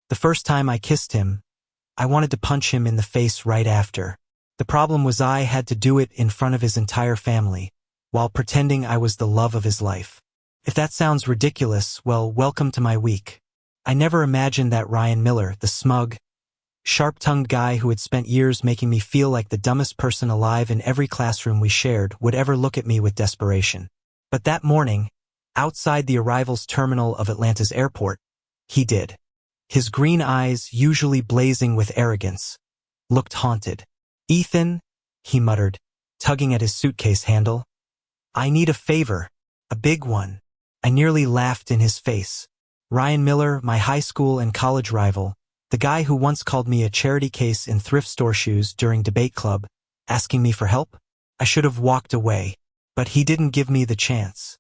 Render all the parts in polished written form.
The first time I kissed him, I wanted to punch him in the face right after. The problem was I had to do it in front of his entire family, while pretending I was the love of his life. If that sounds ridiculous, well, welcome to my week. I never imagined that Ryan Miller, the smug, sharp-tongued guy who had spent years making me feel like the dumbest person alive in every classroom we shared, would ever look at me with desperation. But that morning, outside the arrivals terminal of Atlanta's airport, he did. His green eyes, usually blazing with arrogance, looked haunted. "Ethan," he muttered, tugging at his suitcase handle. "I need a favor, a big one." I nearly laughed in his face. Ryan Miller, my high school and college rival, the guy who once called me a charity case in thrift store shoes during debate club, asking me for help? I should have walked away, but he didn't give me the chance.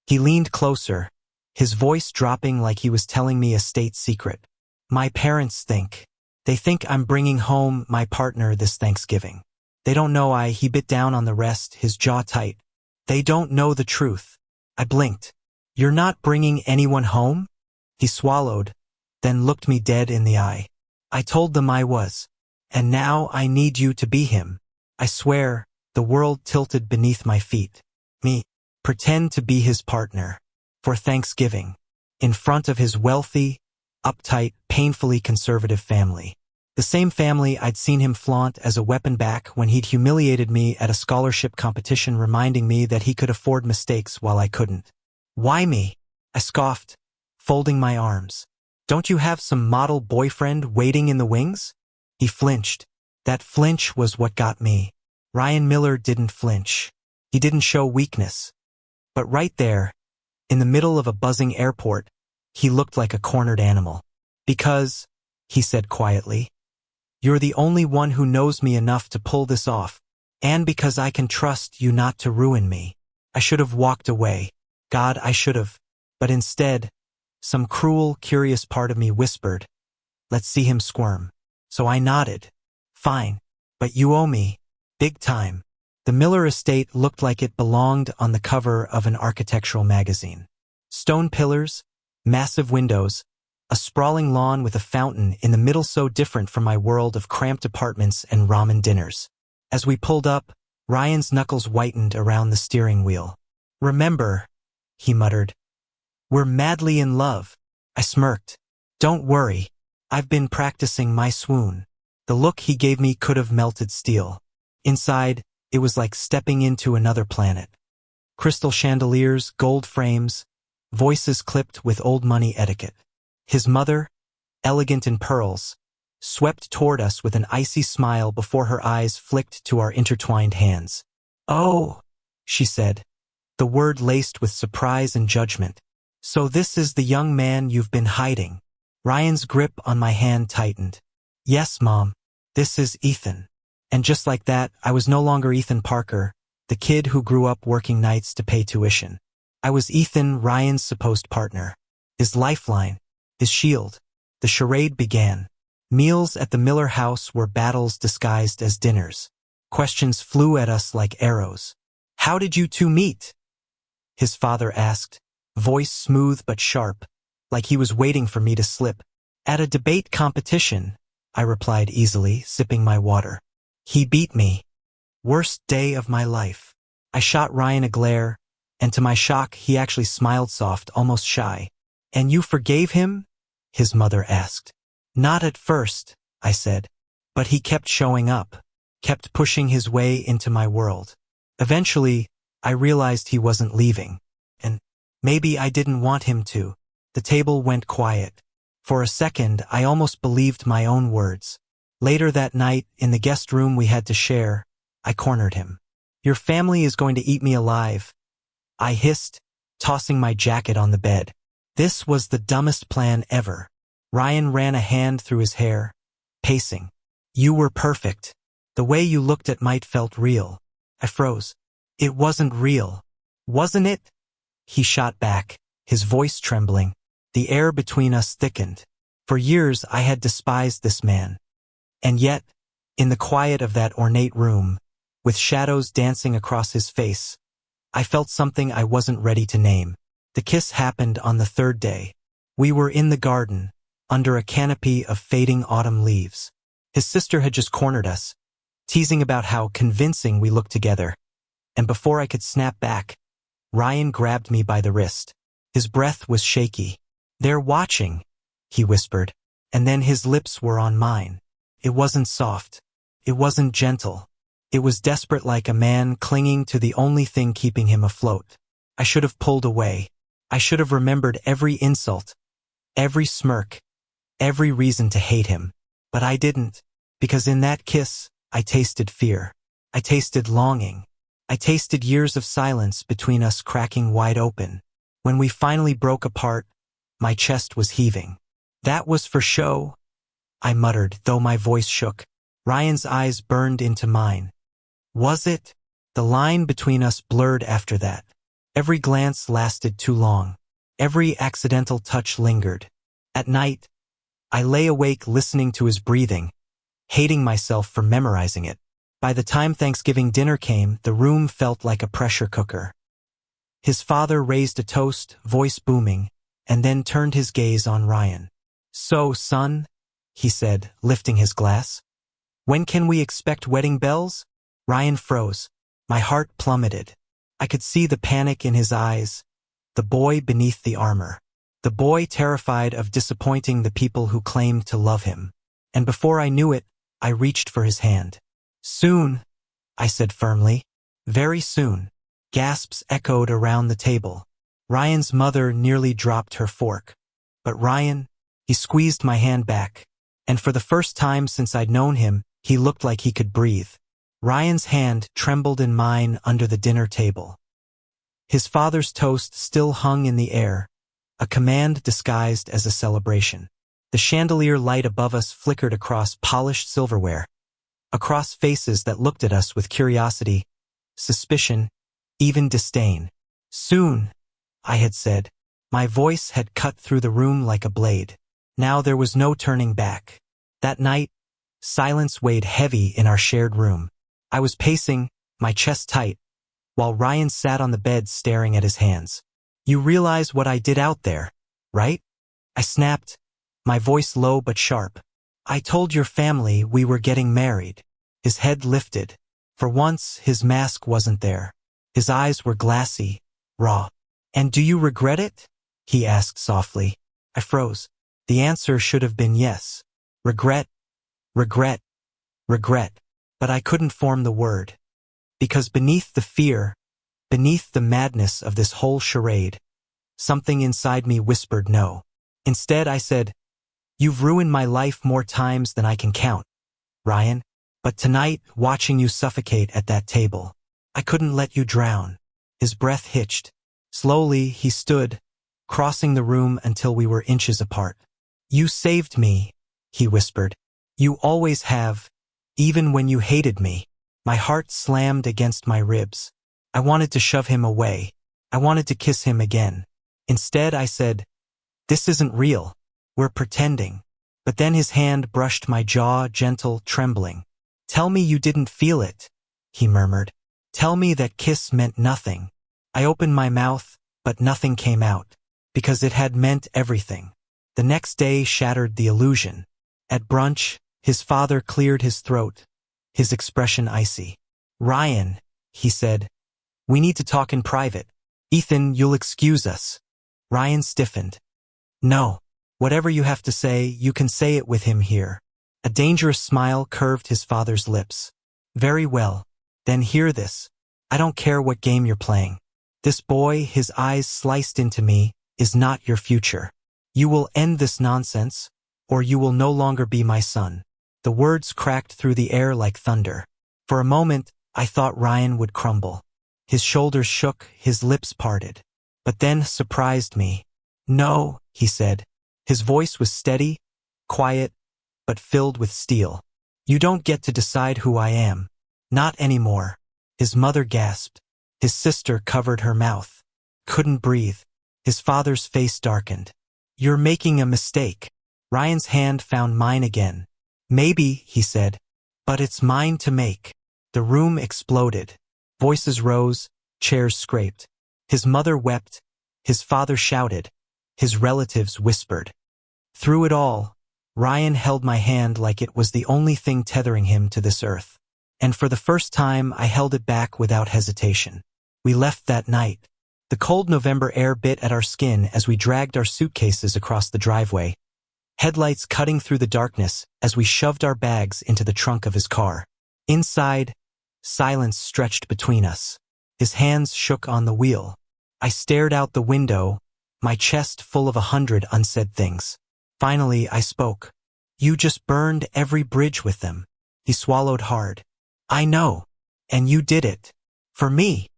He leaned closer, his voice dropping like he was telling me a state secret. "My parents think. They think I'm bringing home my partner this Thanksgiving. They don't know he bit down on the rest, his jaw tight. They don't know the truth." I blinked. "You're not bringing anyone home?" He swallowed, then looked me dead in the eye. "I told them I was. And now I need you to be him." I swear, the world tilted beneath my feet. Me, pretend to be his partner. For Thanksgiving. In front of his wealthy, uptight, painfully conservative family. The same family I'd seen him flaunt as a weapon back when he'd humiliated me at a scholarship competition, reminding me that he could afford mistakes while I couldn't. "Why me?" I scoffed, folding my arms. "Don't you have some model boyfriend waiting in the wings?" He flinched. That flinch was what got me. Ryan Miller didn't flinch. He didn't show weakness. But right there, in the middle of a buzzing airport, he looked like a cornered animal. "Because," he said quietly, "you're the only one who knows me enough to pull this off, and because I can trust you not to ruin me." I should have walked away. God, I should have. But instead, some cruel, curious part of me whispered, "Let's see him squirm." So I nodded. "Fine. But you owe me. Big time." The Miller estate looked like it belonged on the cover of an architectural magazine. Stone pillars, massive windows, a sprawling lawn with a fountain in the middle, so different from my world of cramped apartments and ramen dinners. As we pulled up, Ryan's knuckles whitened around the steering wheel. "Remember," he muttered, "we're madly in love." I smirked. "Don't worry. I've been practicing my swoon." The look he gave me could have melted steel. Inside, it was like stepping into another planet. Crystal chandeliers, gold frames, voices clipped with old money etiquette. His mother, elegant in pearls, swept toward us with an icy smile before her eyes flicked to our intertwined hands. "Oh," she said, the word laced with surprise and judgment. "So this is the young man you've been hiding." Ryan's grip on my hand tightened. "Yes, Mom. This is Ethan." And just like that, I was no longer Ethan Parker, the kid who grew up working nights to pay tuition. I was Ethan, Ryan's supposed partner. His lifeline. His shield. The charade began. Meals at the Miller house were battles disguised as dinners. Questions flew at us like arrows. "How did you two meet?" his father asked, voice smooth but sharp, like he was waiting for me to slip. "At a debate competition," I replied easily, sipping my water. "He beat me. Worst day of my life." I shot Ryan a glare, and to my shock, he actually smiled soft, almost shy. "And you forgave him?" his mother asked. "Not at first," I said. "But he kept showing up, kept pushing his way into my world. Eventually, I realized he wasn't leaving. And maybe I didn't want him to." The table went quiet. For a second, I almost believed my own words. Later that night, in the guest room we had to share, I cornered him. "Your family is going to eat me alive," I hissed, tossing my jacket on the bed. This was the dumbest plan ever. Ryan ran a hand through his hair, pacing. "You were perfect. The way you looked at Mike felt real." I froze. "It wasn't real." "Wasn't it?" he shot back, his voice trembling. The air between us thickened. For years I had despised this man. And yet, in the quiet of that ornate room, with shadows dancing across his face, I felt something I wasn't ready to name. The kiss happened on the third day. We were in the garden, under a canopy of fading autumn leaves. His sister had just cornered us, teasing about how convincing we looked together, and before I could snap back, Ryan grabbed me by the wrist. His breath was shaky. "They're watching," he whispered, and then his lips were on mine. It wasn't soft. It wasn't gentle. It was desperate, like a man clinging to the only thing keeping him afloat. I should have pulled away. I should have remembered every insult, every smirk, every reason to hate him. But I didn't, because in that kiss, I tasted fear. I tasted longing. I tasted years of silence between us cracking wide open. When we finally broke apart, my chest was heaving. "That was for show," I muttered, though my voice shook. Ryan's eyes burned into mine. "Was it?" The line between us blurred after that. Every glance lasted too long. Every accidental touch lingered. At night, I lay awake listening to his breathing, hating myself for memorizing it. By the time Thanksgiving dinner came, the room felt like a pressure cooker. His father raised a toast, voice booming, and then turned his gaze on Ryan. "So, son," he said, lifting his glass, "when can we expect wedding bells?" Ryan froze. My heart plummeted. I could see the panic in his eyes, the boy beneath the armor. The boy terrified of disappointing the people who claimed to love him. And before I knew it, I reached for his hand. "Soon," I said firmly. "Very soon." Gasps echoed around the table. Ryan's mother nearly dropped her fork. But Ryan, he squeezed my hand back. And for the first time since I'd known him, he looked like he could breathe. Ryan's hand trembled in mine under the dinner table. His father's toast still hung in the air, a command disguised as a celebration. The chandelier light above us flickered across polished silverware, across faces that looked at us with curiosity, suspicion, even disdain. "Soon," I had said. My voice had cut through the room like a blade. Now there was no turning back. That night, silence weighed heavy in our shared room. I was pacing, my chest tight, while Ryan sat on the bed staring at his hands. "You realize what I did out there, right?" I snapped, my voice low but sharp. "I told your family we were getting married." His head lifted. For once, his mask wasn't there. His eyes were glassy, raw. "And do you regret it?" he asked softly. I froze. The answer should have been yes. Regret, regret, regret. But I couldn't form the word. Because beneath the fear, beneath the madness of this whole charade, something inside me whispered no. Instead, I said, "You've ruined my life more times than I can count, Ryan. But tonight, watching you suffocate at that table, I couldn't let you drown." His breath hitched. Slowly, he stood, crossing the room until we were inches apart. "You saved me," he whispered. "You always have, even when you hated me." My heart slammed against my ribs. I wanted to shove him away. I wanted to kiss him again. Instead, I said, "This isn't real. We're pretending." But then his hand brushed my jaw, gentle, trembling. "Tell me you didn't feel it," he murmured. "Tell me that kiss meant nothing." I opened my mouth, but nothing came out, because it had meant everything. The next day shattered the illusion. At brunch, his father cleared his throat, his expression icy. "Ryan," he said, "we need to talk in private. Ethan, you'll excuse us." Ryan stiffened. "No. Whatever you have to say, you can say it with him here." A dangerous smile curved his father's lips. "Very well. Then hear this. I don't care what game you're playing. This boy," his eyes sliced into me, "is not your future. You will end this nonsense, or you will no longer be my son." The words cracked through the air like thunder. For a moment, I thought Ryan would crumble. His shoulders shook, his lips parted. But then surprised me. "No," he said. His voice was steady, quiet, but filled with steel. "You don't get to decide who I am. Not anymore." His mother gasped. His sister covered her mouth. Couldn't breathe. His father's face darkened. "You're making a mistake." Ryan's hand found mine again. "Maybe," he said, "but it's mine to make." The room exploded. Voices rose, chairs scraped. His mother wept. His father shouted. His relatives whispered. Through it all, Ryan held my hand like it was the only thing tethering him to this earth. And for the first time, I held it back without hesitation. We left that night. The cold November air bit at our skin as we dragged our suitcases across the driveway, headlights cutting through the darkness as we shoved our bags into the trunk of his car. Inside, silence stretched between us. His hands shook on the wheel. I stared out the window, my chest full of 100 unsaid things. Finally, I spoke. You just burned every bridge with them. He swallowed hard. I know. And you did it. For me.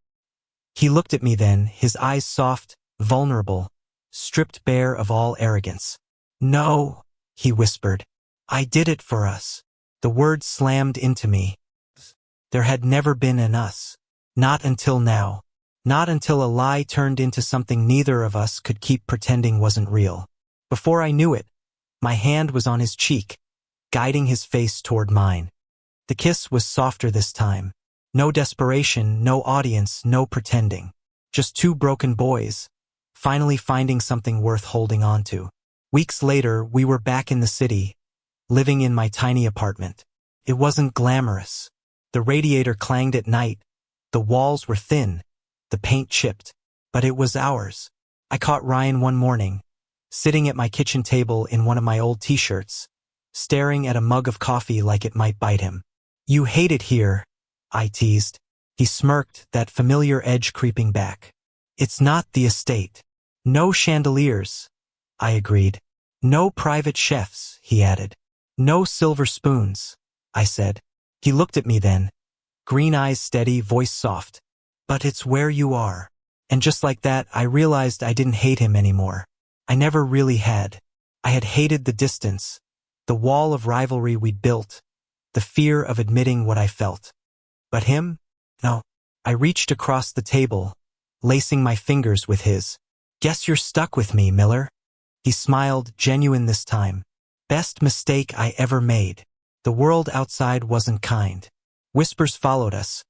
He looked at me then, his eyes soft, vulnerable, stripped bare of all arrogance. No, he whispered. I did it for us. The word slammed into me. There had never been an us. Not until now. Not until a lie turned into something neither of us could keep pretending wasn't real. Before I knew it, my hand was on his cheek, guiding his face toward mine. The kiss was softer this time. No desperation, no audience, no pretending. Just two broken boys, finally finding something worth holding on to. Weeks later, we were back in the city, living in my tiny apartment. It wasn't glamorous. The radiator clanged at night, the walls were thin, the paint chipped, but it was ours. I caught Ryan one morning, sitting at my kitchen table in one of my old t-shirts, staring at a mug of coffee like it might bite him. You hate it here, I teased. He smirked, that familiar edge creeping back. It's not the estate. No chandeliers, I agreed. No private chefs, he added. No silver spoons, I said. He looked at me then, green eyes steady, voice soft. But it's where you are. And just like that, I realized I didn't hate him anymore. I never really had. I had hated the distance, the wall of rivalry we'd built, the fear of admitting what I felt. But him? No. I reached across the table, lacing my fingers with his. Guess you're stuck with me, Miller. He smiled, genuine this time. Best mistake I ever made. The world outside wasn't kind. Whispers followed us.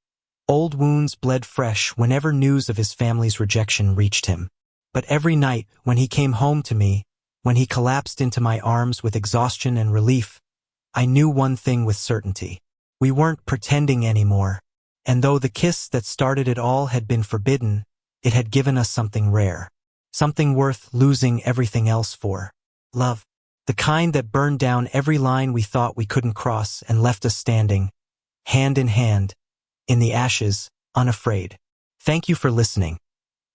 Old wounds bled fresh whenever news of his family's rejection reached him. But every night, when he came home to me, when he collapsed into my arms with exhaustion and relief, I knew one thing with certainty. We weren't pretending anymore, and though the kiss that started it all had been forbidden, it had given us something rare, something worth losing everything else for. Love. The kind that burned down every line we thought we couldn't cross and left us standing, hand in hand, in the ashes, unafraid. Thank you for listening.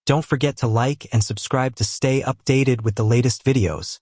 Don't forget to like and subscribe to stay updated with the latest videos.